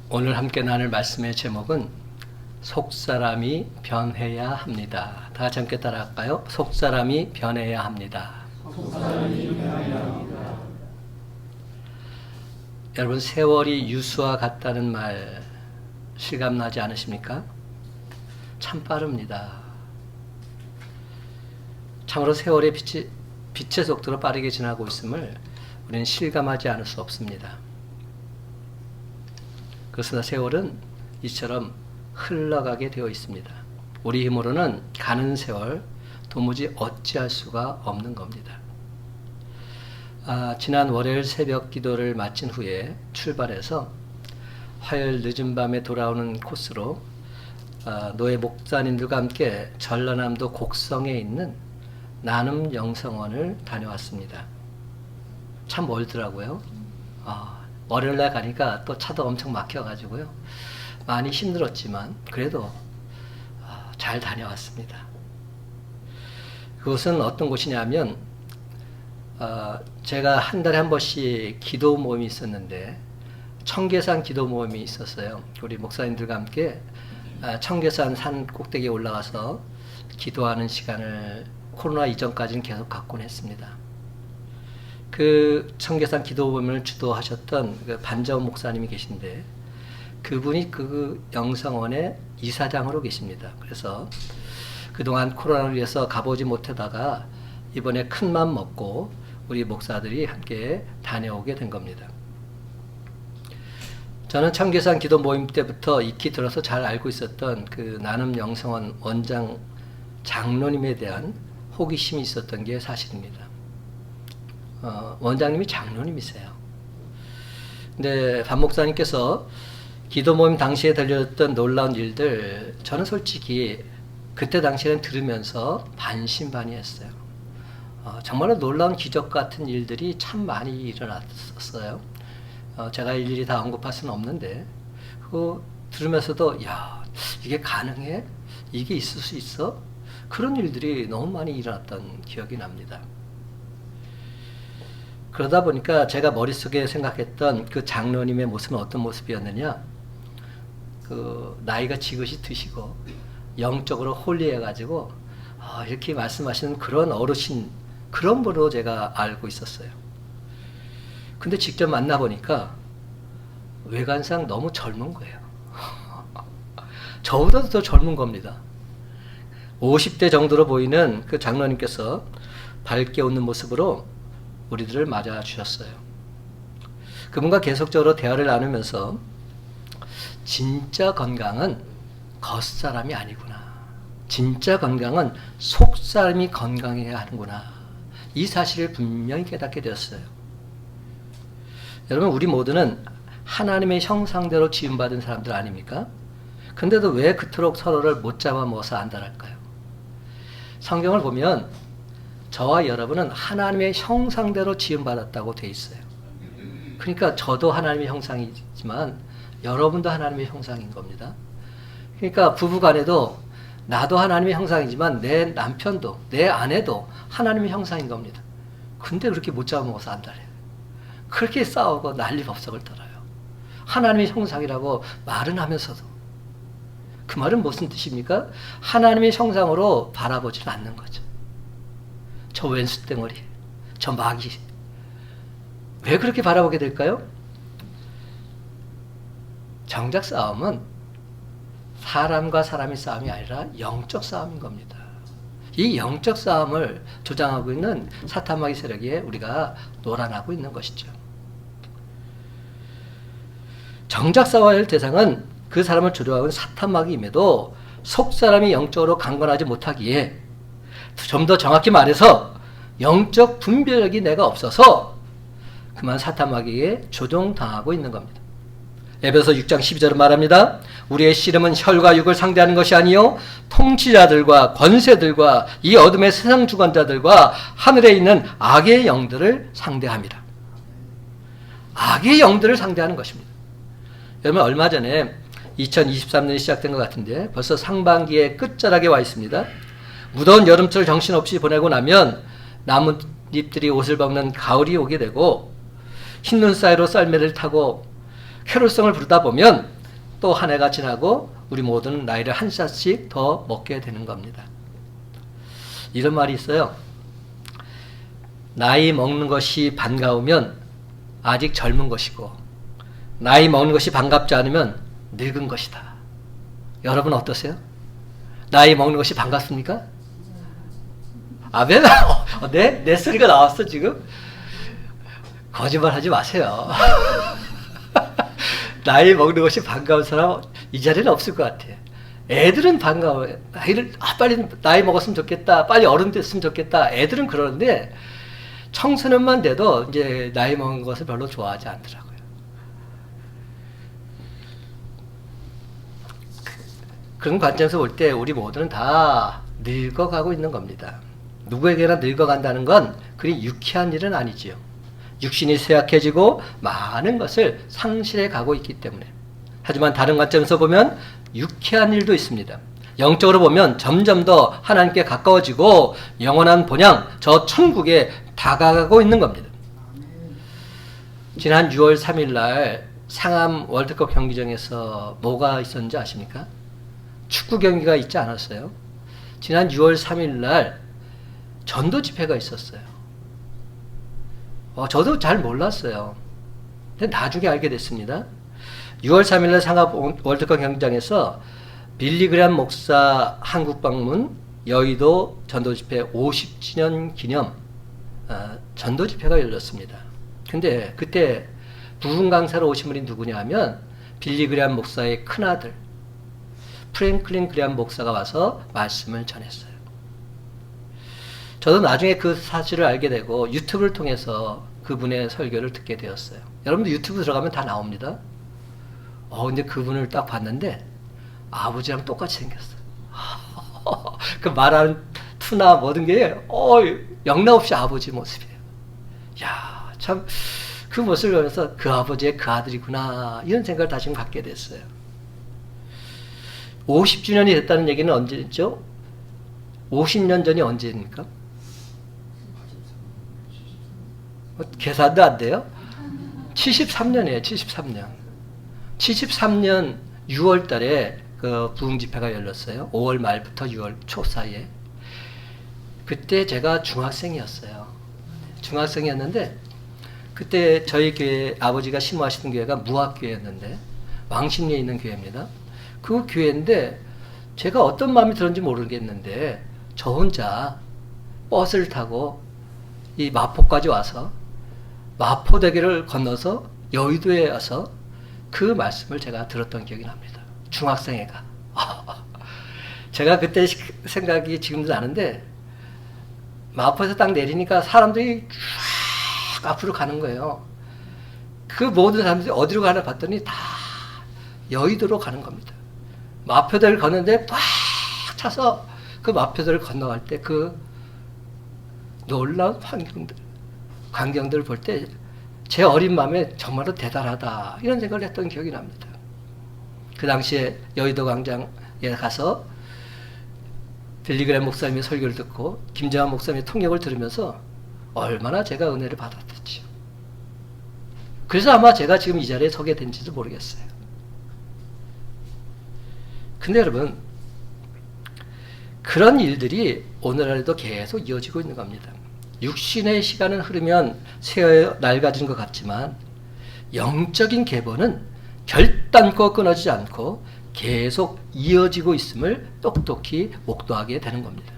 오늘 함께 나눌 말씀의 제목은 속사람이 변해야 합니다. 다 같이 함께 따라할까요? 속사람이 변해야 합니다. 속사람이 변해야 합니다. 여러분, 세월이 유수와 같다는 말 실감나지 않으십니까? 참 빠릅니다. 참으로 세월의 빛의 속도로 빠르게 지나고 있음을 우리는 실감하지 않을 수 없습니다. 그러나 세월은 이처럼 흘러가게 되어 있습니다. 우리 힘으로는 가는 세월 도무지 어찌할 수가 없는 겁니다. 지난 월요일 새벽 기도를 마친 후에 출발해서 화요일 늦은 밤에 돌아오는 코스로 노예 목사님들과 함께 전라남도 곡성에 있는 나눔 영성원을 다녀왔습니다. 참 멀더라고요. 월요일날 가니까 또 차도 엄청 막혀가지고요. 많이 힘들었지만 그래도 잘 다녀왔습니다. 그곳은 어떤 곳이냐면 제가 한 달에 한 번씩 기도 모임이 있었는데 청계산 기도 모임이 있었어요. 우리 목사님들과 함께 청계산 산 꼭대기에 올라가서 기도하는 시간을 코로나 이전까지는 계속 갖곤 했습니다. 그 청계산 기도 모임을 주도하셨던 그 반자원 목사님이 계신데 그분이 그 영성원의 이사장으로 계십니다. 그래서 그동안 코로나를 위해서 가보지 못하다가 이번에 큰 맘 먹고 우리 목사들이 함께 다녀오게 된 겁니다. 저는 청계산 기도 모임 때부터 익히 들어서 잘 알고 있었던 그 나눔 영성원 원장 장로님에 대한 호기심이 있었던 게 사실입니다. 원장님이 장로님이세요. 근데 반 목사님께서 기도 모임 당시에 들려졌던 놀라운 일들, 저는 솔직히 그때 당시에는 들으면서 반신반의했어요. 정말로 놀라운 기적 같은 일들이 참 많이 일어났었어요. 제가 일일이 다 언급할 수는 없는데 그거 들으면서도 야, 이게 가능해? 이게 있을 수 있어? 그런 일들이 너무 많이 일어났던 기억이 납니다. 그러다 보니까 제가 머릿속에 생각했던 그 장로님의 모습은 어떤 모습이었느냐, 그 나이가 지긋이 드시고 영적으로 홀리해가지고 이렇게 말씀하시는 그런 어르신, 그런 분으로 제가 알고 있었어요. 근데 직접 만나보니까 외관상 너무 젊은 거예요. 저보다도 더 젊은 겁니다. 50대 정도로 보이는 그 장로님께서 밝게 웃는 모습으로 우리들을 맞아 주셨어요. 그분과 계속적으로 대화를 나누면서 진짜 건강은 겉사람이 아니구나. 진짜 건강은 속사람이 건강해야 하는구나. 이 사실을 분명히 깨닫게 되었어요. 여러분, 우리 모두는 하나님의 형상대로 지음받은 사람들 아닙니까? 근데도 왜 그토록 서로를 못 잡아먹어서 안달할까요? 성경을 보면 저와 여러분은 하나님의 형상대로 지음받았다고 돼 있어요. 그러니까 저도 하나님의 형상이지만 여러분도 하나님의 형상인 겁니다. 그러니까 부부간에도 나도 하나님의 형상이지만 내 남편도 내 아내도 하나님의 형상인 겁니다. 근데 그렇게 못 잡아먹어서 안달해요. 그렇게 싸우고 난리법석을 떨어요. 하나님의 형상이라고 말은 하면서도. 그 말은 무슨 뜻입니까? 하나님의 형상으로 바라보지는 않는 거죠. 저 왼수덩어리, 저 마귀. 왜 그렇게 바라보게 될까요? 정작 싸움은 사람과 사람의 싸움이 아니라 영적 싸움인 겁니다. 이 영적 싸움을 조장하고 있는 사탄 마귀 세력에 우리가 놀아나고 있는 것이죠. 정작 싸워야 할 대상은 그 사람을 조종하고 있는 사탄 마귀임에도 속 사람이 영적으로 강건하지 못하기에 좀 더 정확히 말해서 영적 분별력이 내가 없어서 그만 사탄 마귀에게 조종당하고 있는 겁니다. 에베소 6장 12절은 말합니다. 우리의 씨름은 혈과 육을 상대하는 것이 아니요 통치자들과 권세들과 이 어둠의 세상 주관자들과 하늘에 있는 악의 영들을 상대합니다. 악의 영들을 상대하는 것입니다. 여러분, 얼마 전에 2023년이 시작된 것 같은데 벌써 상반기의 끝자락에 와 있습니다. 무더운 여름철 정신없이 보내고 나면 나뭇잎들이 옷을 벗는 가을이 오게 되고 흰눈 사이로 썰매를 타고 캐롤성을 부르다 보면 또 한 해가 지나고 우리 모두는 나이를 한 살씩 더 먹게 되는 겁니다. 이런 말이 있어요. 나이 먹는 것이 반가우면 아직 젊은 것이고, 나이 먹는 것이 반갑지 않으면 늙은 것이다. 여러분 어떠세요? 나이 먹는 것이 반갑습니까? 아멘? 내 소리가 나왔어 지금? 거짓말 하지 마세요. 나이 먹는 것이 반가운 사람 이 자리는 없을 것 같아요. 애들은 반가워요. 빨리 나이 먹었으면 좋겠다. 빨리 어른 됐으면 좋겠다. 애들은 그러는데 청소년만 돼도 이제 나이 먹은 것을 별로 좋아하지 않더라고요. 그런 관점에서 볼 때 우리 모두는 다 늙어가고 있는 겁니다. 누구에게나 늙어간다는 건 그리 유쾌한 일은 아니지요. 육신이 쇠약해지고 많은 것을 상실해 가고 있기 때문에. 하지만 다른 관점에서 보면 유쾌한 일도 있습니다. 영적으로 보면 점점 더 하나님께 가까워지고 영원한 본향, 저 천국에 다가가고 있는 겁니다. 지난 6월 3일 날 상암 월드컵 경기장에서 뭐가 있었는지 아십니까? 축구 경기가 있지 않았어요? 지난 6월 3일 날 전도 집회가 있었어요. 저도 잘 몰랐어요. 근데 나중에 알게 됐습니다. 6월 3일 날 상암 월드컵 경기장에서 빌리그램 목사 한국 방문 여의도 전도 집회 50주년 기념 전도 집회가 열렸습니다. 근데 그때 부흥 강사로 오신 분이 누구냐 하면 빌리그램 목사의 큰아들 프랭클린 그레엄 목사가 와서 말씀을 전했어요. 저도 나중에 그 사실을 알게 되고 유튜브를 통해서 그분의 설교를 듣게 되었어요. 여러분들 유튜브 들어가면 다 나옵니다. 근데 그분을 딱 봤는데 아버지랑 똑같이 생겼어요. 그 말하는 투나 모든 게 영락없이 아버지 모습이에요. 야, 참 그 모습을 보면서 그 아버지의 그 아들이구나 이런 생각을 다시 갖게 됐어요. 50주년이 됐다는 얘기는 언제죠? 50년 전이 언제입니까? 계산도 안 돼요? 73년이에요. 73년. 73년 6월 달에 그 부흥 집회가 열렸어요. 5월 말부터 6월 초 사이에. 그때 제가 중학생이었어요. 중학생이었는데 그때 저희 교회 아버지가 심호하시던 교회가 무학교회였는데 왕십리에 있는 교회입니다. 그 교회인데 제가 어떤 마음이 들었는지 모르겠는데 저 혼자 버스를 타고 이 마포까지 와서 마포대교를 건너서 여의도에 와서 그 말씀을 제가 들었던 기억이 납니다. 중학생애가. 제가 그때 생각이 지금도 나는데 마포에서 딱 내리니까 사람들이 쫙 앞으로 가는 거예요. 그 모든 사람들이 어디로 가나 봤더니 다 여의도로 가는 겁니다. 마포대를 걷는데 꽉 차서 그 마포대를 건너갈 때 그 놀라운 광경들을 볼 때 제 어린 마음에 정말로 대단하다 이런 생각을 했던 기억이 납니다. 그 당시에 여의도 광장에 가서 빌리그램 목사님의 설교를 듣고 김정한 목사님의 통역을 들으면서 얼마나 제가 은혜를 받았겠지요. 그래서 아마 제가 지금 이 자리에 서게 된지도 모르겠어요. 근데 여러분 그런 일들이 오늘날에도 계속 이어지고 있는 겁니다. 육신의 시간은 흐르면 새어 낡아진 것 같지만 영적인 계보는 결단코 끊어지지 않고 계속 이어지고 있음을 똑똑히 목도하게 되는 겁니다.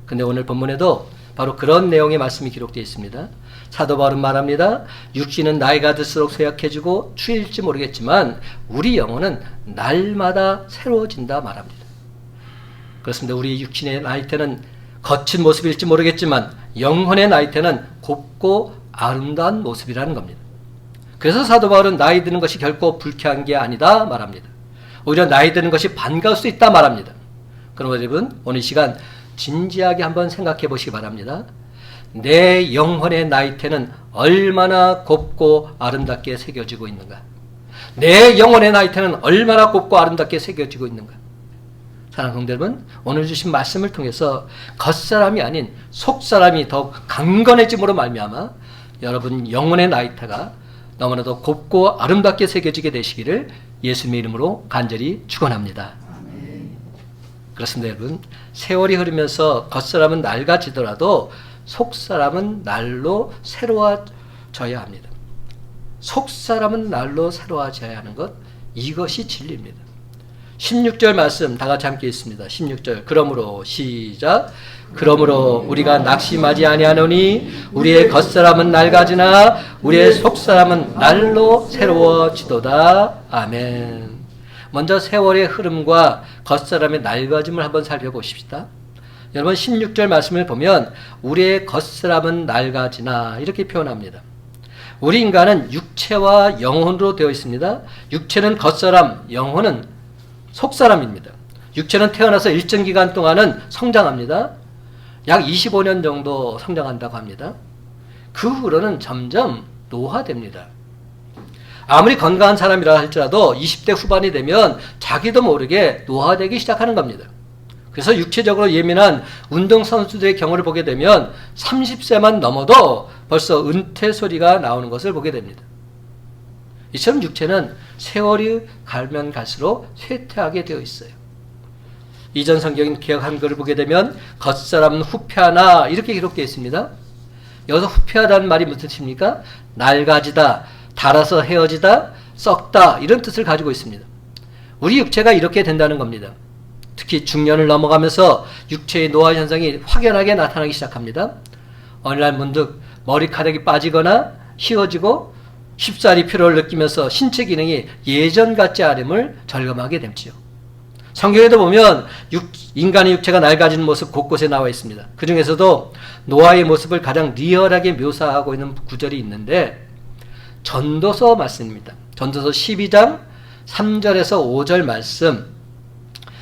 근데 오늘 본문에도 바로 그런 내용의 말씀이 기록되어 있습니다. 사도 바울은 말합니다. 육신은 나이가 들수록 쇠약해지고 추일지 모르겠지만 우리 영혼은 날마다 새로워진다 말합니다. 그렇습니다. 우리 육신의 나이 때는 거친 모습일지 모르겠지만 영혼의 나이 때는 곱고 아름다운 모습이라는 겁니다. 그래서 사도 바울은 나이 드는 것이 결코 불쾌한 게 아니다 말합니다. 오히려 나이 드는 것이 반가울 수 있다 말합니다. 그럼 여러분 오늘 시간 진지하게 한번 생각해 보시기 바랍니다. 내 영혼의 나이테는 얼마나 곱고 아름답게 새겨지고 있는가? 내 영혼의 나이테는 얼마나 곱고 아름답게 새겨지고 있는가? 사랑하는 성도 여러분, 오늘 주신 말씀을 통해서 겉사람이 아닌 속사람이 더욱 강건해짐으로 말미암아 여러분 영혼의 나이테가 너무나도 곱고 아름답게 새겨지게 되시기를 예수님의 이름으로 간절히 축원합니다. 그렇습니다, 여러분. 세월이 흐르면서 겉사람은 낡아지더라도 속사람은 날로 새로워져야 합니다. 속사람은 날로 새로워져야 하는 것, 이것이 진리입니다. 16절 말씀 다 같이 함께 있습니다. 16절. 그러므로 시작. 그러므로 우리가 낙심하지 아니하노니 우리의 겉사람은 낡아지나 우리의 속사람은 날로 새로워지도다. 아멘. 먼저 세월의 흐름과 겉사람의 낡아짐을 한번 살펴보십시다. 여러분 16절 말씀을 보면 우리의 겉사람은 낡아지나 이렇게 표현합니다. 우리 인간은 육체와 영혼으로 되어 있습니다. 육체는 겉사람, 영혼은 속사람입니다. 육체는 태어나서 일정 기간 동안은 성장합니다. 약 25년 정도 성장한다고 합니다. 그 후로는 점점 노화됩니다. 아무리 건강한 사람이라 할지라도 20대 후반이 되면 자기도 모르게 노화되기 시작하는 겁니다. 그래서 육체적으로 예민한 운동선수들의 경우를 보게 되면 30세만 넘어도 벌써 은퇴 소리가 나오는 것을 보게 됩니다. 이처럼 육체는 세월이 가면 갈수록 쇠퇴하게 되어 있어요. 이전 성경인 개역 한글을 보게 되면 겉사람은 후패하나 이렇게 기록되어 있습니다. 여기서 후패하다는 말이 무슨 뜻입니까? 낡아지다, 닳아서 헤어지다, 썩다 이런 뜻을 가지고 있습니다. 우리 육체가 이렇게 된다는 겁니다. 특히 중년을 넘어가면서 육체의 노화 현상이 확연하게 나타나기 시작합니다. 어느 날 문득 머리카락이 빠지거나 휘어지고 쉽사리 피로를 느끼면서 신체 기능이 예전 같지 않음을 절감하게 되지요. 성경에도 보면 인간의 육체가 낡아지는 모습 곳곳에 나와 있습니다. 그 중에서도 노아의 모습을 가장 리얼하게 묘사하고 있는 구절이 있는데 전도서 말씀입니다. 전도서 12장 3절에서 5절 말씀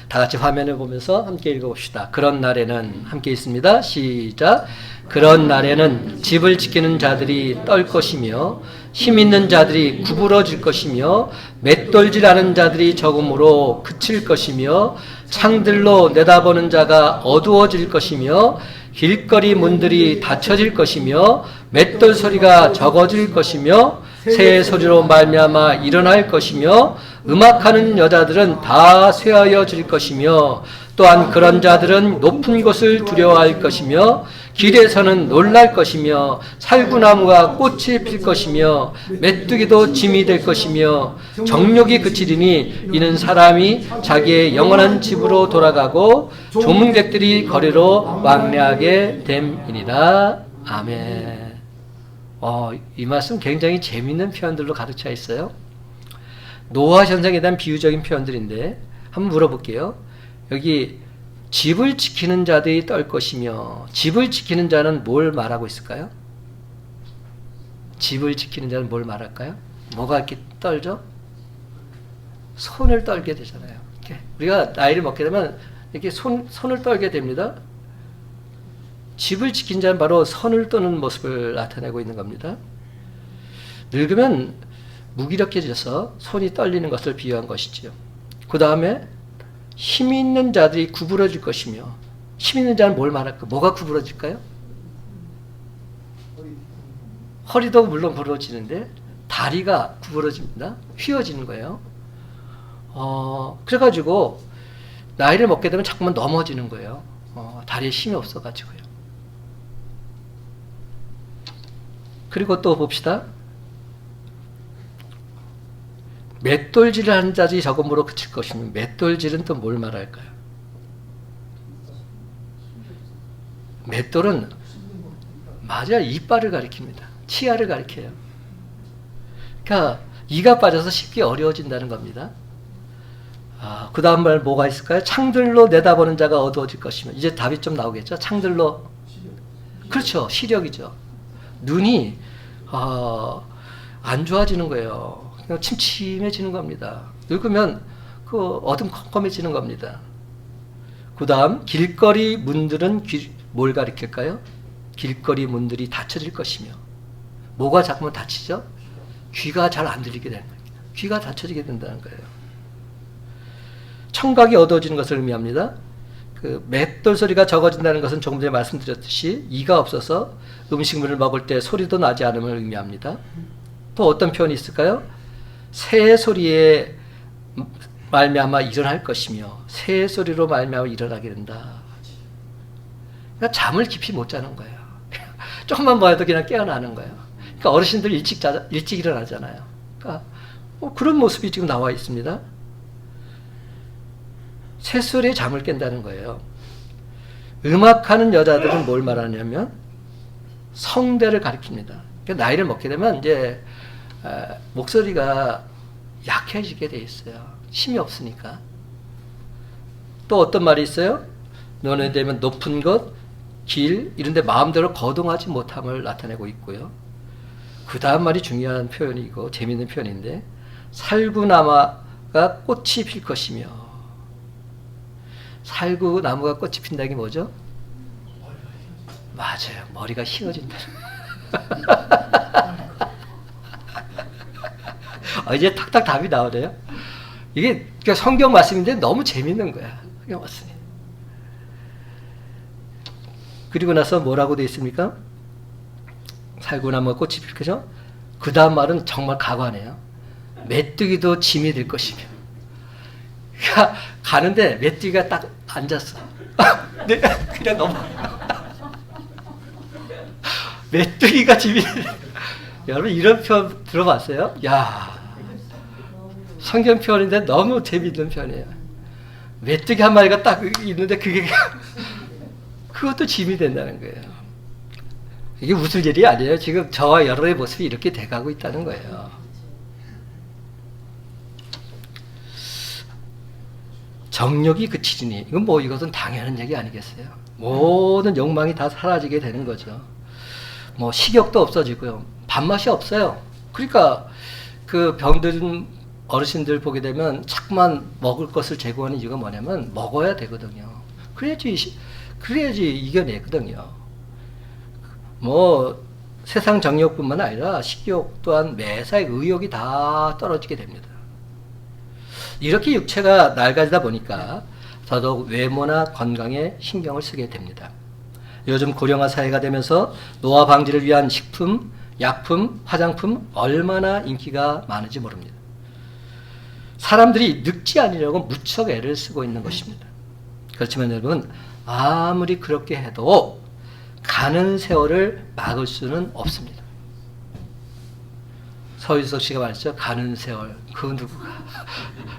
다 같이 화면을 보면서 함께 읽어봅시다. 그런 날에는 함께 있습니다. 시작. 그런 날에는 집을 지키는 자들이 떨 것이며 힘 있는 자들이 구부러질 것이며 맷돌질하는 자들이 적음으로 그칠 것이며 창들로 내다보는 자가 어두워질 것이며 길거리 문들이 닫혀질 것이며 맷돌 소리가 적어질 것이며 새 소리로 말미암아 일어날 것이며 음악하는 여자들은 다 쇠하여질 것이며 또한 그런 자들은 높은 곳을 두려워할 것이며 길에서는 놀랄 것이며 살구나무가 꽃이 필 것이며 메뚜기도 짐이 될 것이며 정욕이 그치리니 이는 사람이 자기의 영원한 집으로 돌아가고 조문객들이 거리로 왕래하게 됨이니라. 아멘. 이 말씀 굉장히 재미있는 표현들로 가득 차 있어요. 노화 현상에 대한 비유적인 표현들인데 한번 물어볼게요. 여기 집을 지키는 자들이 떨 것이며 집을 지키는 자는 뭘 말하고 있을까요? 집을 지키는 자는 뭘 말할까요? 뭐가 이렇게 떨죠? 손을 떨게 되잖아요. 이렇게. 우리가 나이를 먹게 되면 이렇게 손을 떨게 됩니다. 집을 지킨 자는 바로 손을 떠는 모습을 나타내고 있는 겁니다. 늙으면 무기력해져서 손이 떨리는 것을 비유한 것이지요. 그 다음에 힘 있는 자들이 구부러질 것이며 힘 있는 자는 뭘 말할까? 뭐가 구부러질까요? 허리도 물론 부러지는데 다리가 구부러집니다. 휘어지는 거예요. 그래가지고 나이를 먹게 되면 자꾸만 넘어지는 거예요. 다리에 힘이 없어가지고요. 그리고 또 봅시다. 맷돌질을 하는 자들이 적음으로 그칠 것이면 맷돌질은 또 뭘 말할까요? 맷돌은 맞아요. 이빨을 가리킵니다. 치아를 가리켜요. 그러니까 이가 빠져서 쉽게 어려워진다는 겁니다. 그 다음 말 뭐가 있을까요? 창들로 내다보는 자가 어두워질 것이면 이제 답이 좀 나오겠죠. 창들로 그렇죠. 시력이죠. 눈이 안 좋아지는 거예요. 그냥 침침해지는 겁니다. 늙으면 그 어둠컴컴해지는 겁니다. 그 다음 길거리 문들은 뭘 가리킬까요? 길거리 문들이 닫혀질 것이며 뭐가 자꾸만 닫히죠? 귀가 잘 안 들리게 되는 겁니다. 귀가 닫혀지게 된다는 거예요. 청각이 어두워지는 것을 의미합니다. 그 맷돌 소리가 적어진다는 것은 조금 전에 말씀드렸듯이 이가 없어서 음식물을 먹을 때 소리도 나지 않음을 의미합니다. 또 어떤 표현이 있을까요? 새 소리에 말미암아 일어날 것이며 새 소리로 말미암아 일어나게 된다. 그러니까 잠을 깊이 못 자는 거예요. 조금만 봐도 그냥 깨어나는 거예요. 그러니까 어르신들 일찍 일어나잖아요. 그러니까 그런 모습이 지금 나와 있습니다. 새 소리에 잠을 깬다는 거예요. 음악하는 여자들은 뭘 말하냐면 성대를 가리킵니다. 그러니까 나이를 먹게 되면 이제 목소리가 약해지게 돼 있어요. 힘이 없으니까. 또 어떤 말이 있어요? 노년이 되면 높은 곳, 길 이런 데 마음대로 거동하지 못함을 나타내고 있고요. 그 다음 말이 중요한 표현이고 재미있는 표현인데 살구나무가 꽃이 필 것이며 살구나무가 꽃이 핀다는 게 뭐죠? 맞아요. 머리가 휘어진다. 이제 탁탁 답이 나오네요. 이게 그러니까 성경 말씀인데 너무 재밌는 거야. 성경 말씀이. 그리고 나서 뭐라고 되어 있습니까? 살구나무가 꽃이 필 거죠? 그 다음 말은 정말 가관해요. 메뚜기도 짐이 될 것이며. 그러니까 가는데 메뚜기가 딱 앉았어. 그냥 넘어. 메뚜기가 짐이 여러분 이런 표현 들어봤어요? 야, 성경 표현인데 너무 재미있는 표현이에요. 메뚜기 한 마리가 딱 있는데 그것도 짐이 된다는 거예요. 이게 웃을 일이 아니에요. 지금 저와 여러분의 모습이 이렇게 돼가고 있다는 거예요. 정욕이 그치리니 이것은 당연한 얘기 아니겠어요? 모든 욕망이 다 사라지게 되는 거죠. 식욕도 없어지고요. 밥맛이 없어요. 그러니까 그 병든 어르신들 보게 되면 자꾸만 먹을 것을 제공하는 이유가 뭐냐면 먹어야 되거든요. 그래야지 이겨내거든요. 세상 정욕뿐만 아니라 식욕 또한 매사에 의욕이 다 떨어지게 됩니다. 이렇게 육체가 낡아지다 보니까 더더욱 외모나 건강에 신경을 쓰게 됩니다. 요즘 고령화 사회가 되면서 노화 방지를 위한 식품, 약품, 화장품 얼마나 인기가 많은지 모릅니다. 사람들이 늙지 않으려고 무척 애를 쓰고 있는 것입니다. 그렇지만 여러분 아무리 그렇게 해도 가는 세월을 막을 수는 없습니다. 서유석 씨가 말했죠. 가는 세월 그 누구가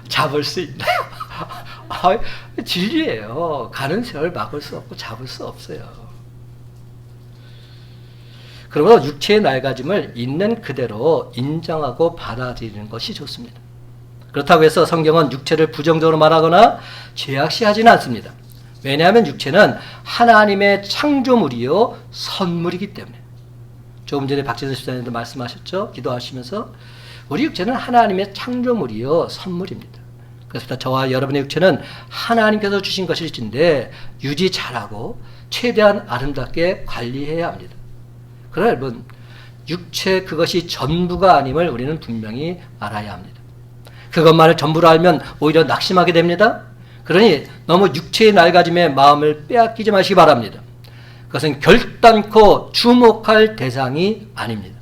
잡을 수 있나요? 진리예요. 가는 세월 막을 수 없고 잡을 수 없어요. 그러므로 육체의 낡아짐을 있는 그대로 인정하고 받아들이는 것이 좋습니다. 그렇다고 해서 성경은 육체를 부정적으로 말하거나 죄악시하지는 않습니다. 왜냐하면 육체는 하나님의 창조물이요 선물이기 때문에. 조금 전에 박재선 집사님도 말씀하셨죠. 기도하시면서 우리 육체는 하나님의 창조물이요 선물입니다. 그래서 저와 여러분의 육체는 하나님께서 주신 것일진데 유지 잘하고 최대한 아름답게 관리해야 합니다. 그러나 여러분 육체 그것이 전부가 아님을 우리는 분명히 알아야 합니다. 그것만을 전부로 알면 오히려 낙심하게 됩니다. 그러니 너무 육체의 낡아짐에 마음을 빼앗기지 마시기 바랍니다. 그것은 결단코 주목할 대상이 아닙니다.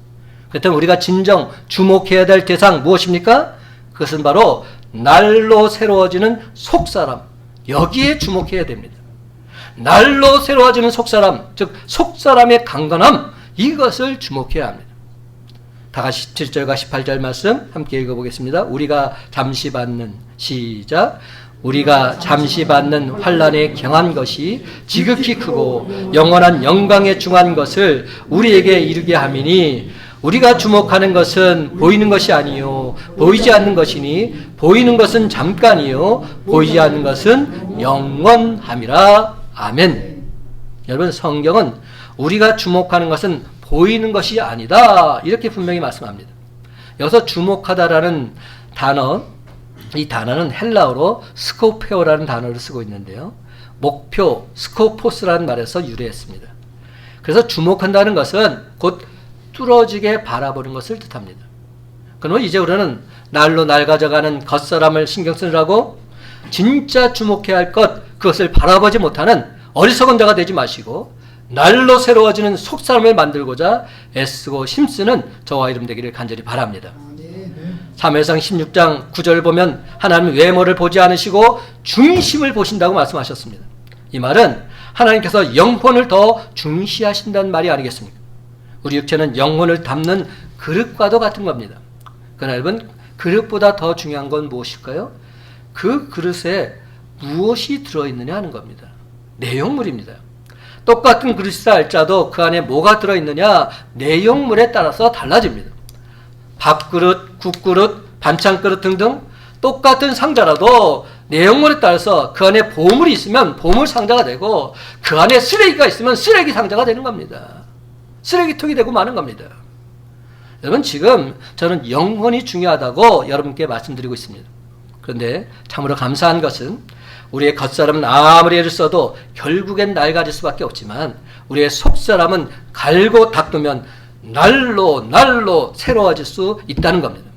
그렇다면 우리가 진정 주목해야 될 대상 무엇입니까? 그것은 바로 날로 새로워지는 속사람, 여기에 주목해야 됩니다. 날로 새로워지는 속사람, 즉 속사람의 강건함, 이것을 주목해야 합니다. 다 같이 17절과 18절 말씀 함께 읽어보겠습니다. 우리가 잠시 받는 시작. 우리가 잠시 받는 환난에 경한 것이 지극히 크고 영원한 영광에 중한 것을 우리에게 이루게 함이니 우리가 주목하는 것은 보이는 것이 아니요 보이지 않는 것이니 보이는 것은 잠깐이요 보이지 않는 것은 영원함이라. 아멘. 여러분 성경은 우리가 주목하는 것은 보이는 것이 아니다 이렇게 분명히 말씀합니다. 여기서 주목하다라는 단어, 이 단어는 헬라어로 스코페오라는 단어를 쓰고 있는데요. 목표, 스코포스라는 말에서 유래했습니다. 그래서 주목한다는 것은 곧 뚫어지게 바라보는 것을 뜻합니다. 그러면 이제 우리는 날로 낡아져가는 겉사람을 신경 쓰느라고 진짜 주목해야 할 것, 그것을 바라보지 못하는 어리석은 자가 되지 마시고 날로 새로워지는 속사람을 만들고자 애쓰고 힘쓰는 저와 이름 되기를 간절히 바랍니다. 사무엘상 16장 9절 보면 하나님은 외모를 보지 않으시고 중심을 보신다고 말씀하셨습니다. 이 말은 하나님께서 영혼을 더 중시하신다는 말이 아니겠습니까? 우리 육체는 영혼을 담는 그릇과도 같은 겁니다. 그러나 여러분, 그릇보다 더 중요한 건 무엇일까요? 그 그릇에 무엇이 들어있느냐 하는 겁니다. 내용물입니다. 똑같은 그릇이라 할지라도 그 안에 뭐가 들어있느냐, 내용물에 따라서 달라집니다. 밥그릇, 국그릇, 반찬그릇 등등 똑같은 상자라도 내용물에 따라서 그 안에 보물이 있으면 보물 상자가 되고 그 안에 쓰레기가 있으면 쓰레기 상자가 되는 겁니다. 쓰레기통이 되고 마는 겁니다. 여러분, 지금 저는 영혼이 중요하다고 여러분께 말씀드리고 있습니다. 그런데 참으로 감사한 것은 우리의 겉사람은 아무리 애를 써도 결국엔 낡아질 수밖에 없지만 우리의 속사람은 갈고 닦으면 날로 새로워질 수 있다는 겁니다.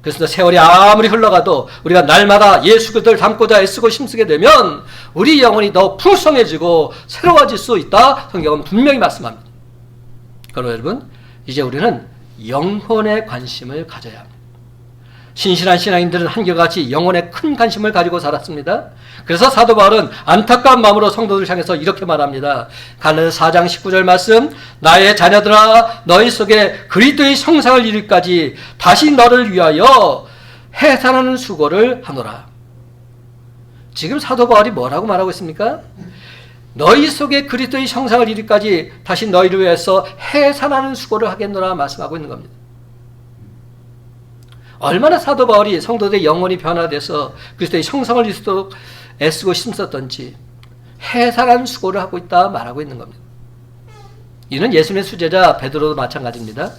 그래서 세월이 아무리 흘러가도 우리가 날마다 예수 그리스도를 닮고자 애쓰고 힘쓰게 되면 우리 영혼이 더 풍성해지고 새로워질 수 있다. 성경은 분명히 말씀합니다. 그러나 여러분, 이제 우리는 영혼에 관심을 가져야 합니다. 신실한 신앙인들은 한결같이 영혼에 큰 관심을 가지고 살았습니다. 그래서 사도 바울은 안타까운 마음으로 성도들 향해서 이렇게 말합니다. 갈라디아 4장 19절 말씀, 나의 자녀들아 너희 속에 그리스도의 형상을 이루기까지 다시 너를 위하여 해산하는 수고를 하노라. 지금 사도 바울이 뭐라고 말하고 있습니까? 너희 속에 그리스도의 형상을 이루기까지 다시 너희를 위해서 해산하는 수고를 하겠노라 말씀하고 있는 겁니다. 얼마나 사도 바울이 성도들의 영혼이 변화돼서 그리스도의 형상을 이루도록 애쓰고 힘썼던지 해산한 수고를 하고 있다 말하고 있는 겁니다. 이는 예수님의 수제자 베드로도 마찬가지입니다.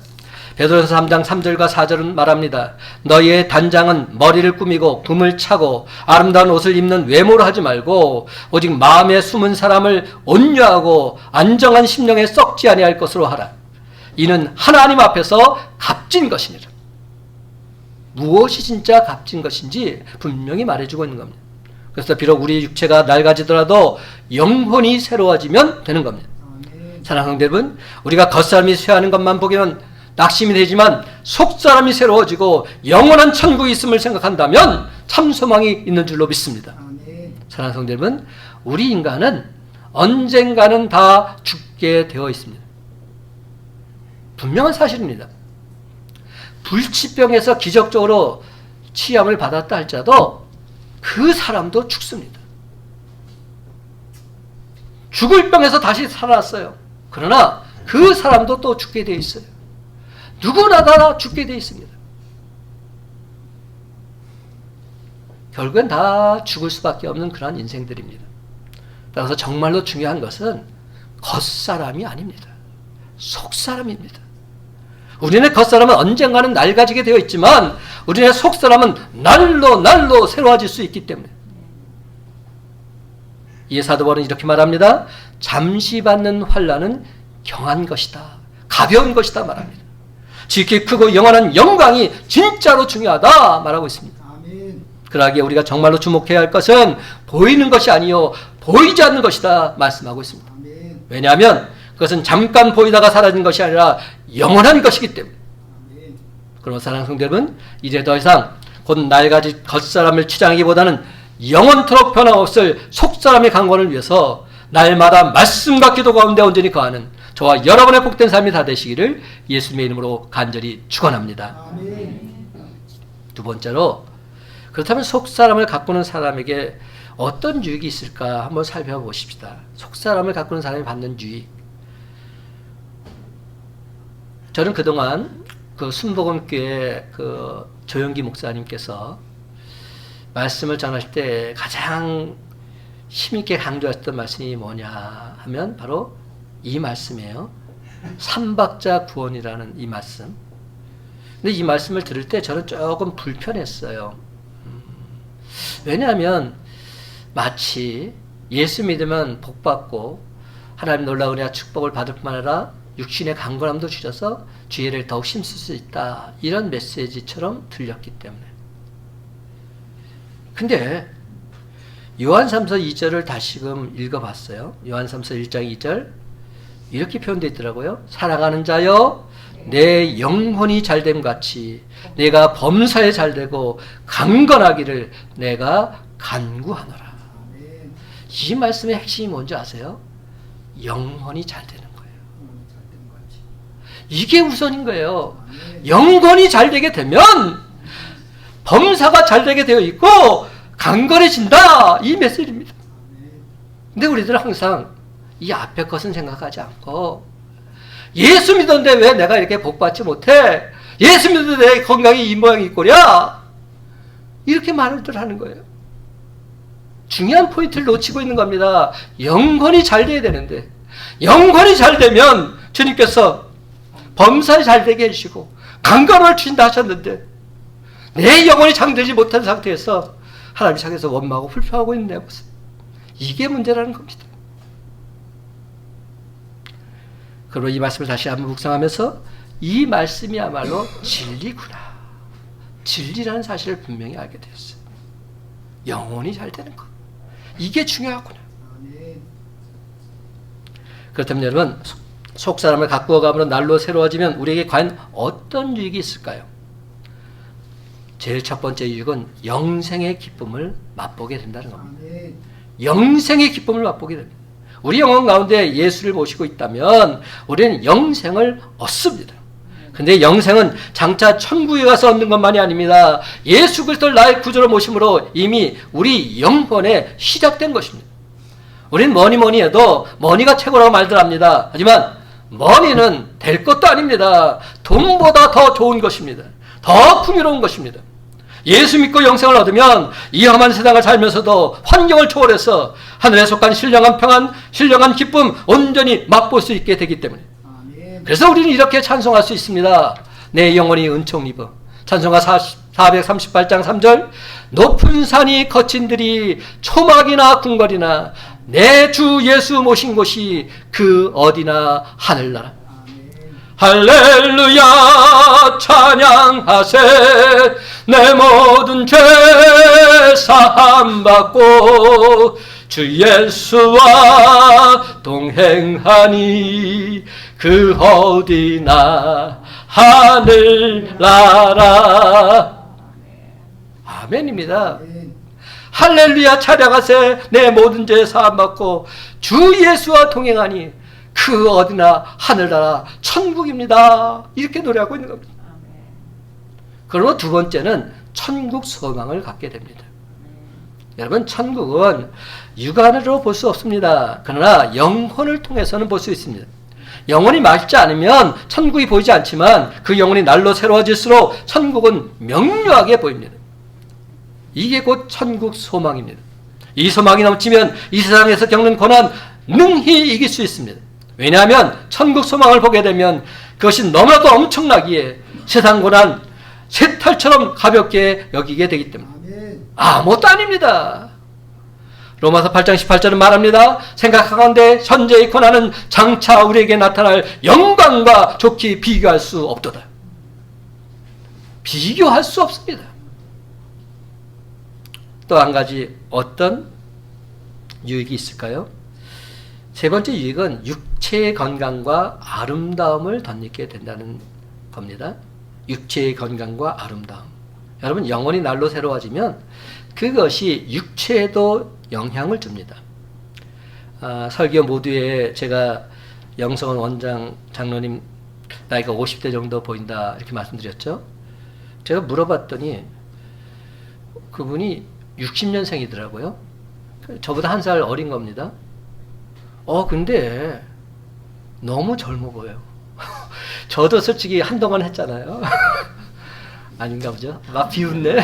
베드로서 3장 3절과 4절은 말합니다. 너희의 단장은 머리를 꾸미고 금을 차고 아름다운 옷을 입는 외모로 하지 말고 오직 마음에 숨은 사람을 온유하고 안정한 심령에 썩지 아니할 것으로 하라. 이는 하나님 앞에서 값진 것이니라. 무엇이 진짜 값진 것인지 분명히 말해주고 있는 겁니다. 그래서 비록 우리 육체가 낡아지더라도 영혼이 새로워지면 되는 겁니다. 사랑하는 여러분, 우리가 겉사람이 쇠하는 것만 보기는 낙심이 되지만 속사람이 새로워지고 영원한 천국이 있음을 생각한다면 참 소망이 있는 줄로 믿습니다. 사랑하는 성도 여러분, 우리 인간은 언젠가는 다 죽게 되어 있습니다. 분명한 사실입니다. 불치병에서 기적적으로 치유함을 받았다 할지라도 그 사람도 죽습니다. 죽을 병에서 다시 살아났어요. 그러나 그 사람도 또 죽게 되어 있어요. 누구나 다 죽게 되어 있습니다. 결국엔 다 죽을 수밖에 없는 그러한 인생들입니다. 따라서 정말로 중요한 것은 겉사람이 아닙니다. 속사람입니다. 우리네 겉사람은 언젠가는 낡아지게 되어 있지만 우리네 속사람은 날로 새로워질 수 있기 때문에 이에 사도 바울은 이렇게 말합니다. 잠시 받는 환난은 경한 것이다. 가벼운 것이다 말합니다. 지극히 크고 영원한 영광이 진짜로 중요하다 말하고 있습니다. 그러기에 우리가 정말로 주목해야 할 것은 보이는 것이 아니요 보이지 않는 것이다 말씀하고 있습니다. 왜냐하면 그것은 잠깐 보이다가 사라진 것이 아니라 영원한 것이기 때문에. 그러므로 사랑하는 성도 여러분, 이제 더 이상 곧 낡아질 겉사람을 치장하기보다는 영원토록 변함없을 속사람의 강권을 위해서 날마다 말씀과 기도 가운데 온전히 거하는 저와 여러분의 복된 삶이 다 되시기를 예수님의 이름으로 간절히 축원합니다. 두 번째로, 그렇다면 속사람을 가꾸는 사람에게 어떤 유익이 있을까 한번 살펴보십시다. 속사람을 가꾸는 사람이 받는 유익. 저는 그동안 그 순복음교회 그 조영기 목사님께서 말씀을 전하실 때 가장 힘있게 강조하셨던 말씀이 뭐냐 하면 바로 이 말씀이에요. 삼박자 구원이라는 이 말씀. 근데 이 말씀을 들을 때 저는 조금 불편했어요. 왜냐하면 마치 예수 믿으면 복받고 하나님 놀라운 은혜와 축복을 받을 뿐만 아니라 육신의 강건함도 주셔서 지혜를 더욱 힘쓸 수 있다. 이런 메시지처럼 들렸기 때문에. 근데 요한 3서 2절을 다시금 읽어봤어요. 요한 3서 1장 2절 이렇게 표현되어 있더라고요. 살아가는 자여 내 영혼이 잘됨 같이 내가 범사에 잘되고 강건하기를 내가 간구하노라. 이 말씀의 핵심이 뭔지 아세요? 영혼이 잘되는 거예요. 이게 우선인 거예요. 영혼이 잘되게 되면 범사가 잘되게 되어 있고 강건해진다. 이 메시지입니다. 근데 우리들은 항상 이 앞에 것은 생각하지 않고 예수 믿었는데 왜 내가 이렇게 복받지 못해? 예수 믿었는데 내 건강이 이 모양이 있고랴? 이렇게 말을 하는 거예요. 중요한 포인트를 놓치고 있는 겁니다. 영혼이 잘 돼야 되는데 영혼이 잘 되면 주님께서 범사에 잘 되게 해주시고 강건을 주신다 하셨는데 내 영혼이 장되지 못한 상태에서 하나님 창에서 원망하고 불평하고 있는 내 모습, 이게 문제라는 겁니다. 그리고 이 말씀을 다시 한번 묵상하면서 이 말씀이야말로 진리구나, 진리라는 사실을 분명히 알게 되었어요. 영혼이 잘 되는 것, 이게 중요하구나. 그렇다면 여러분, 속사람을 가꾸어 가므로 날로 새로워지면 우리에게 과연 어떤 유익이 있을까요? 제일 첫 번째 유익은 영생의 기쁨을 맛보게 된다는 겁니다. 영생의 기쁨을 맛보게 됩니다. 우리 영혼 가운데 예수를 모시고 있다면 우리는 영생을 얻습니다. 근데 영생은 장차 천국에 가서 얻는 것만이 아닙니다. 예수 그리스도를 나의 구주로 모심으로 이미 우리 영혼에 시작된 것입니다. 우리는 뭐니 해도 머니가 최고라고 말들 합니다. 하지만 머니는 될 것도 아닙니다. 돈보다 더 좋은 것입니다. 더 풍요로운 것입니다. 예수 믿고 영생을 얻으면 이 험한 세상을 살면서도 환경을 초월해서 하늘에 속한 신령한 평안, 신령한 기쁨 온전히 맛볼 수 있게 되기 때문에, 그래서 우리는 이렇게 찬송할 수 있습니다. 내 영혼이 은총 입어. 찬송가 438장 3절. 높은 산이 거친 들이 초막이나 궁궐이나 내 주 예수 모신 곳이 그 어디나 하늘나라. 할렐루야 찬양하세. 내 모든 죄 사함 받고 주 예수와 동행하니 그 어디나 하늘나라. 아멘입니다. 할렐루야 찬양하세. 내 모든 죄 사함 받고 주 예수와 동행하니 그 어디나 하늘나라 천국입니다. 이렇게 노래하고 있는 겁니다. 그리고 두 번째는 천국 소망을 갖게 됩니다. 여러분, 천국은 육안으로 볼 수 없습니다. 그러나 영혼을 통해서는 볼 수 있습니다. 영혼이 맑지 않으면 천국이 보이지 않지만 그 영혼이 날로 새로워질수록 천국은 명료하게 보입니다. 이게 곧 천국 소망입니다. 이 소망이 넘치면 이 세상에서 겪는 고난 능히 이길 수 있습니다. 왜냐하면 천국 소망을 보게 되면 그것이 너무나도 엄청나기에 세상 고난 새털처럼 가볍게 여기게 되기 때문에 아무것도 아닙니다. 로마서 8장 18절은 말합니다. 생각하건대 현재의 고난은 장차 우리에게 나타날 영광과 좋게 비교할 수 없도다. 비교할 수 없습니다. 또 한 가지 어떤 유익이 있을까요? 세 번째 유익은 육체의 건강과 아름다움을 덧입게 된다는 겁니다. 육체의 건강과 아름다움. 여러분, 영혼이 날로 새로워지면 그것이 육체에도 영향을 줍니다. 설교 모두에 제가 영성원 원장 장로님 나이가 50대 정도 보인다 이렇게 말씀드렸죠. 제가 물어봤더니 그분이 60년생이더라고요. 저보다 한 살 어린 겁니다. 근데 너무 젊어 보여요. 저도 솔직히 한동안 했잖아요. 아닌가 보죠? 막 비웃네.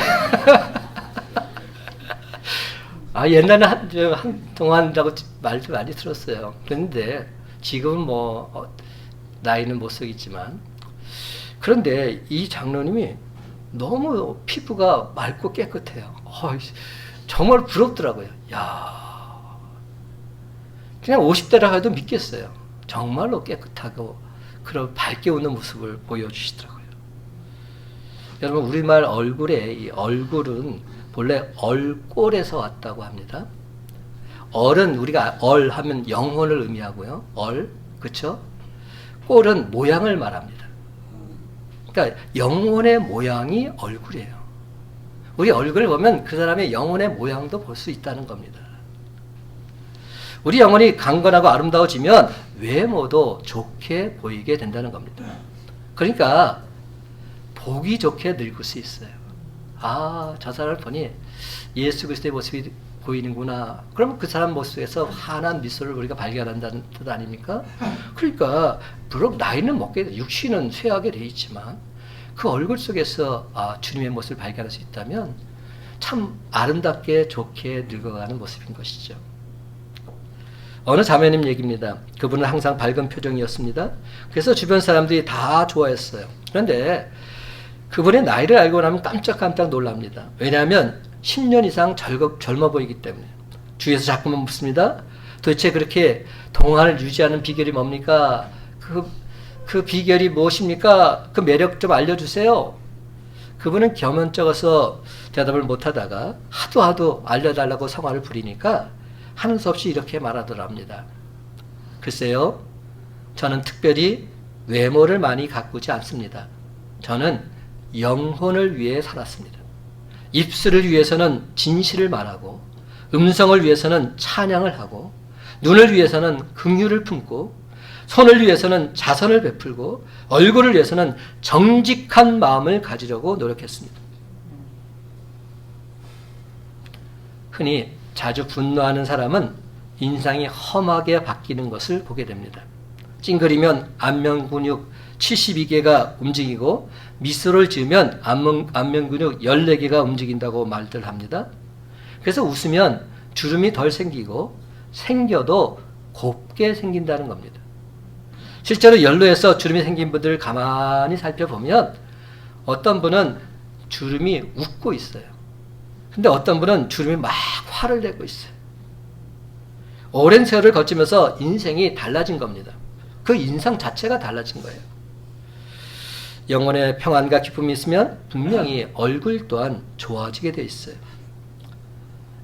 옛날에 한동안이라고 말도 많이 들었어요. 그런데 지금은 나이는 못 쓰겠지만, 그런데 이 장로님이 너무 피부가 맑고 깨끗해요. 정말 부럽더라고요. 그냥 50대라 해도 믿겠어요. 정말로 깨끗하고 그런 밝게 웃는 모습을 보여주시더라고요. 여러분, 우리말 얼굴에 이 얼굴은 본래 얼꼴에서 왔다고 합니다. 얼은 우리가 얼 하면 영혼을 의미하고요. 얼, 그렇죠? 꼴은 모양을 말합니다. 그러니까 영혼의 모양이 얼굴이에요. 우리 얼굴을 보면 그 사람의 영혼의 모양도 볼 수 있다는 겁니다. 우리 영혼이 강건하고 아름다워지면 외모도 좋게 보이게 된다는 겁니다. 그러니까 보기 좋게 늙을 수 있어요. 아, 저 사람을 보니 예수 그리스도의 모습이 보이는구나. 그러면 그 사람 모습에서 환한 미소를 우리가 발견한다는 뜻 아닙니까? 그러니까 비록 나이는 먹게 돼, 육신은 쇠하게 돼 있지만 그 얼굴 속에서 주님의 모습을 발견할 수 있다면 참 아름답게 좋게 늙어가는 모습인 것이죠. 어느 자매님 얘기입니다. 그분은 항상 밝은 표정이었습니다. 그래서 주변 사람들이 다 좋아했어요. 그런데 그분의 나이를 알고 나면 깜짝깜짝 놀랍니다. 왜냐하면 10년 이상 젊어 보이기 때문에. 주위에서 자꾸만 묻습니다. 도대체 그렇게 동안을 유지하는 비결이 뭡니까? 그 비결이 무엇입니까? 그 매력 좀 알려주세요. 그분은 겸연쩍어서 대답을 못하다가 하도 알려달라고 성화를 부리니까 하는 수 없이 이렇게 말하더랍니다. 글쎄요, 저는 특별히 외모를 많이 가꾸지 않습니다. 저는 영혼을 위해 살았습니다. 입술을 위해서는 진실을 말하고, 음성을 위해서는 찬양을 하고, 눈을 위해서는 긍휼을 품고, 손을 위해서는 자선을 베풀고, 얼굴을 위해서는 정직한 마음을 가지려고 노력했습니다. 흔히 자주 분노하는 사람은 인상이 험하게 바뀌는 것을 보게 됩니다. 찡그리면 안면 근육 72개가 움직이고 미소를 지으면 안면 근육 14개가 움직인다고 말들 합니다. 그래서 웃으면 주름이 덜 생기고 생겨도 곱게 생긴다는 겁니다. 실제로 연로해서 주름이 생긴 분들을 가만히 살펴보면 어떤 분은 주름이 웃고 있어요. 근데 어떤 분은 주름이 막 화를 내고 있어요. 오랜 세월을 거치면서 인생이 달라진 겁니다. 그 인상 자체가 달라진 거예요. 영혼의 평안과 기쁨이 있으면 분명히 얼굴 또한 좋아지게 돼 있어요.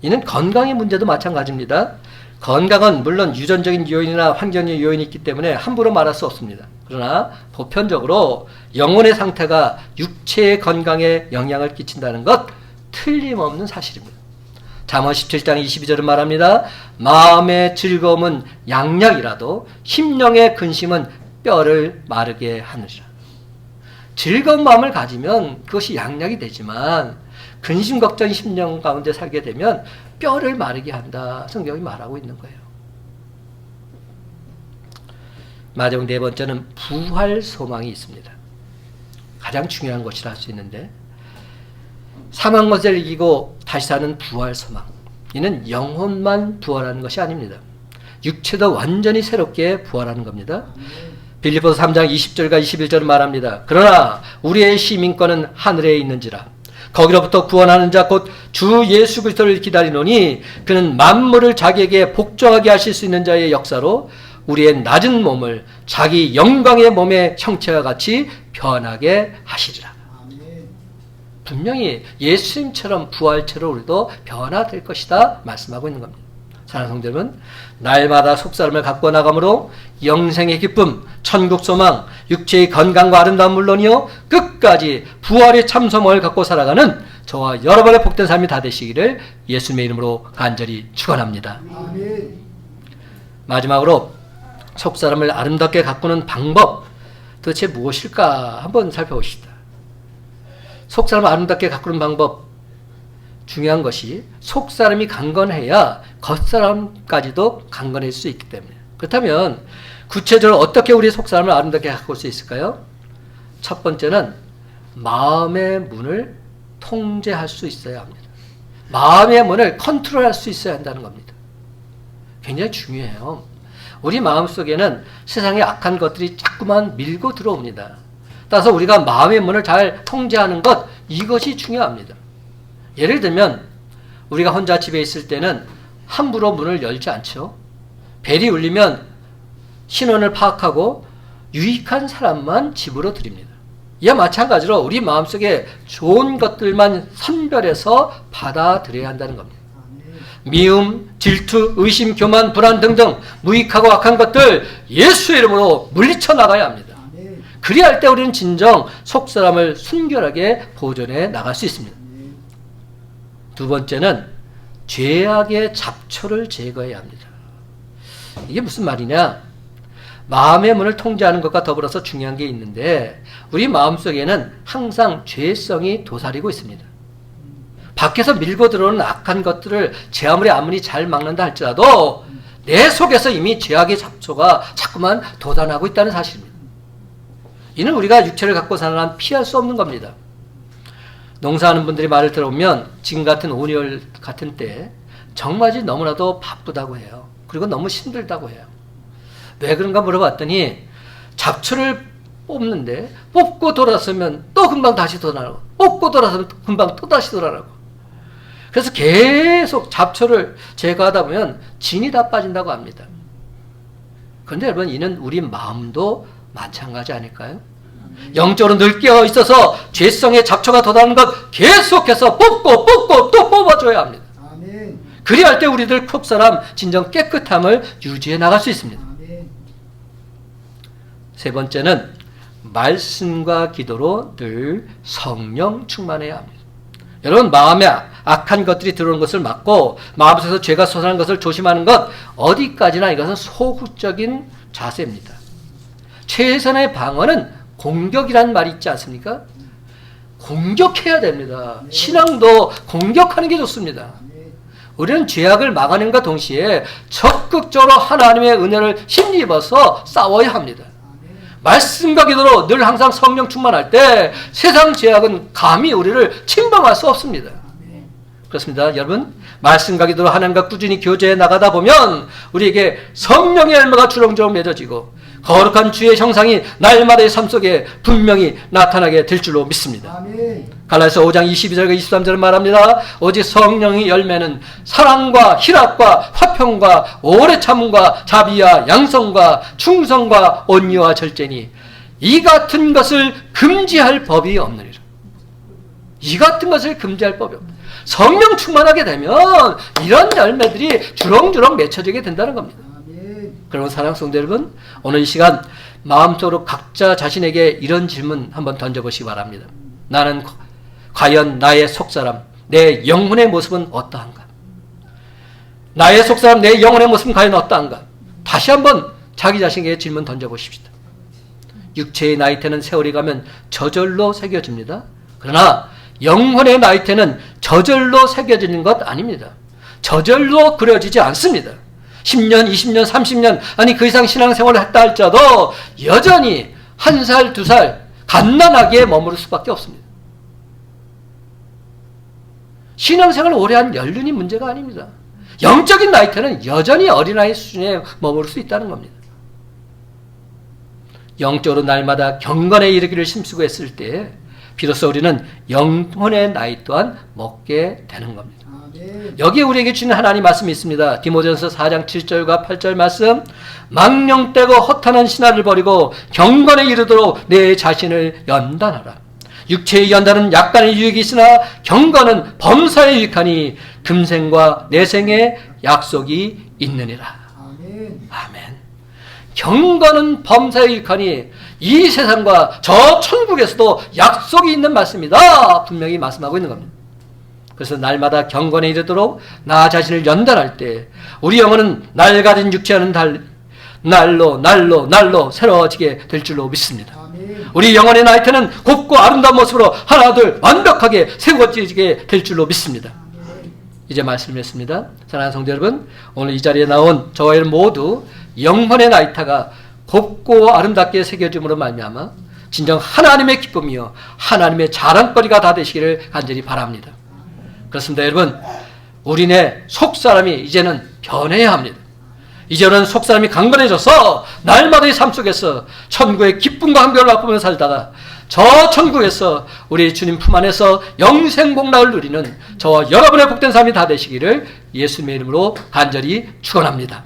이는 건강의 문제도 마찬가지입니다. 건강은 물론 유전적인 요인이나 환경적 요인이 있기 때문에 함부로 말할 수 없습니다. 그러나 보편적으로 영혼의 상태가 육체의 건강에 영향을 끼친다는 것 틀림없는 사실입니다. 잠언 17장 22절은 말합니다. 마음의 즐거움은 양약이라도 심령의 근심은 뼈를 마르게 하느니라. 즐거운 마음을 가지면 그것이 양약이 되지만 근심 걱정이 심령 가운데 살게 되면 뼈를 마르게 한다. 성경이 말하고 있는 거예요. 마지막 네 번째는 부활 소망이 있습니다. 가장 중요한 것이라 할 수 있는데 사망 것을 이기고 다시 사는 부활 소망. 이는 영혼만 부활하는 것이 아닙니다. 육체도 완전히 새롭게 부활하는 겁니다. 빌립보서 3장 20절과 21절은 말합니다. 그러나 우리의 시민권은 하늘에 있는지라 거기로부터 구원하는 자 곧 주 예수 그리스도를 기다리노니 그는 만물을 자기에게 복종하게 하실 수 있는 자의 역사로 우리의 낮은 몸을 자기 영광의 몸의 형체와 같이 변하게 하시리라. 분명히 예수님처럼 부활체로 우리도 변화될 것이다 말씀하고 있는 겁니다. 사랑하는 성도 여러분, 날마다 속사람을 갖고 나가므로 영생의 기쁨, 천국 소망, 육체의 건강과 아름다움 물론이요 끝까지 부활의 참소망을 갖고 살아가는 저와 여러분의 복된 삶이 다 되시기를 예수님의 이름으로 간절히 축원합니다. 아멘. 마지막으로 속사람을 아름답게 가꾸는 방법 도대체 무엇일까 한번 살펴보십시다. 속사람을 아름답게 가꾸는 방법, 중요한 것이 속사람이 강건해야 겉사람까지도 강건해질 수 있기 때문에. 그렇다면 구체적으로 어떻게 우리 속사람을 아름답게 가꿀 수 있을까요? 첫 번째는 마음의 문을 통제할 수 있어야 합니다. 마음의 문을 컨트롤할 수 있어야 한다는 겁니다. 굉장히 중요해요. 우리 마음속에는 세상의 악한 것들이 자꾸만 밀고 들어옵니다. 따라서 우리가 마음의 문을 잘 통제하는 것, 이것이 중요합니다. 예를 들면 우리가 혼자 집에 있을 때는 함부로 문을 열지 않죠. 벨이 울리면 신원을 파악하고 유익한 사람만 집으로 들입니다. 이와 마찬가지로 우리 마음속에 좋은 것들만 선별해서 받아들여야 한다는 겁니다. 미움, 질투, 의심, 교만, 불안 등등 무익하고 악한 것들 예수의 이름으로 물리쳐 나가야 합니다. 그리할 때 우리는 진정 속사람을 순결하게 보존해 나갈 수 있습니다. 두 번째는 죄악의 잡초를 제거해야 합니다. 이게 무슨 말이냐? 마음의 문을 통제하는 것과 더불어서 중요한 게 있는데 우리 마음속에는 항상 죄성이 도사리고 있습니다. 밖에서 밀고 들어오는 악한 것들을 제 아무리 잘 막는다 할지라도 내 속에서 이미 죄악의 잡초가 자꾸만 돋아나고 있다는 사실입니다. 이는 우리가 육체를 갖고 사는 한 피할 수 없는 겁니다. 농사하는 분들이 말을 들어보면 지금 같은 온열 같은 때 정말이 너무나도 바쁘다고 해요. 그리고 너무 힘들다고 해요. 왜 그런가 물어봤더니 잡초를 뽑는데 뽑고 돌아서면 또 금방 다시 돌아나고 뽑고 돌아서면 금방 또 다시 돌아나고 그래서 계속 잡초를 제거하다 보면 진이 다 빠진다고 합니다. 그런데 여러분 이는 우리 마음도 마찬가지 아닐까요? 영적으로 늘 깨어 있어서 죄성의 잡초가 돋아나는 것 계속해서 뽑고 또 뽑아줘야 합니다. 아멘. 그리할 때 우리들 속사람 진정 깨끗함을 유지해 나갈 수 있습니다. 아멘. 세 번째는 말씀과 기도로 늘 성령 충만해야 합니다. 여러분 마음에 악한 것들이 들어오는 것을 막고 마음속에서 죄가 솟아나는 것을 조심하는 것 어디까지나 이것은 소극적인 자세입니다. 최선의 방어는 공격이란 말이 있지 않습니까? 공격해야 됩니다. 신앙도 공격하는 게 좋습니다. 우리는 죄악을 막아낸과 동시에 적극적으로 하나님의 은혜를 힘입어서 싸워야 합니다. 말씀과 기도로 늘 항상 성령 충만할 때 세상 죄악은 감히 우리를 침범할 수 없습니다. 그렇습니다. 여러분 말씀과 기도로 하나님과 꾸준히 교제해 나가다 보면 우리에게 성령의 열매가 주렁주렁 맺어지고 거룩한 주의 형상이 날마다의 삶 속에 분명히 나타나게 될 줄로 믿습니다. 아멘. 갈라디아서 5장 22절과 23절을 말합니다. 오직 성령의 열매는 사랑과 희락과 화평과 오래 참음과 자비와 양성과 충성과 온유와 절제니 이 같은 것을 금지할 법이 없느니라. 이 같은 것을 금지할 법이 없다. 성령 충만하게 되면 이런 열매들이 주렁주렁 맺혀지게 된다는 겁니다. 그러면 사랑하는 성도 여러분, 오늘 이 시간 마음속으로 각자 자신에게 이런 질문 한번 던져보시기 바랍니다. 나는 과연 나의 속사람, 내 영혼의 모습은 어떠한가? 나의 속사람, 내 영혼의 모습은 과연 어떠한가? 다시 한번 자기 자신에게 질문 던져보십시다. 육체의 나이테는 세월이 가면 저절로 새겨집니다. 그러나 영혼의 나이테는 저절로 새겨지는 것 아닙니다. 저절로 그려지지 않습니다. 10년, 20년, 30년 아니 그 이상 신앙생활을 했다 할지라도 여전히 1살, 2살 갓난아기에 머무를 수밖에 없습니다. 신앙생활을 오래 한 연륜이 문제가 아닙니다. 영적인 나이테는 여전히 어린아이 수준에 머무를 수 있다는 겁니다. 영적으로 날마다 경건에 이르기를 힘쓰고 했을 때 비로소 우리는 영혼의 나이 또한 먹게 되는 겁니다. 여기에 우리에게 주는 하나님 말씀이 있습니다. 디모데전서 4장 7절과 8절 말씀. 망령되고 허탄한 신화를 버리고 경건에 이르도록 내 자신을 연단하라. 육체의 연단은 약간의 유익이 있으나 경건은 범사에 유익하니 금생과 내생의 약속이 있느니라. 아멘. 경건은 범사에 유익하니 이 세상과 저 천국에서도 약속이 있는 말씀이다. 분명히 말씀하고 있는 겁니다. 그래서 날마다 경건에 이르도록 나 자신을 연단할 때 우리 영혼은 낡아진 육체와는 달리 날로 새로워지게 될 줄로 믿습니다. 아멘. 우리 영혼의 나이테는 곱고 아름다운 모습으로 하나둘 완벽하게 새로워지게 될 줄로 믿습니다. 아멘. 이제 말씀했습니다. 사랑하는 성도 여러분, 오늘 이 자리에 나온 저와 여러분 모두 영혼의 나이테가 곱고 아름답게 새겨짐으로 말미암아 진정 하나님의 기쁨이요 하나님의 자랑거리가 다 되시기를 간절히 바랍니다. 그렇습니다. 여러분, 우리네 속사람이 이제는 변해야 합니다. 이제는 속사람이 강건해져서 날마다의 삶 속에서 천국의 기쁨과 한결을 맛보며 살다가 저 천국에서 우리 주님 품 안에서 영생복락을 누리는 저와 여러분의 복된 삶이 다 되시기를 예수님의 이름으로 간절히 축원합니다.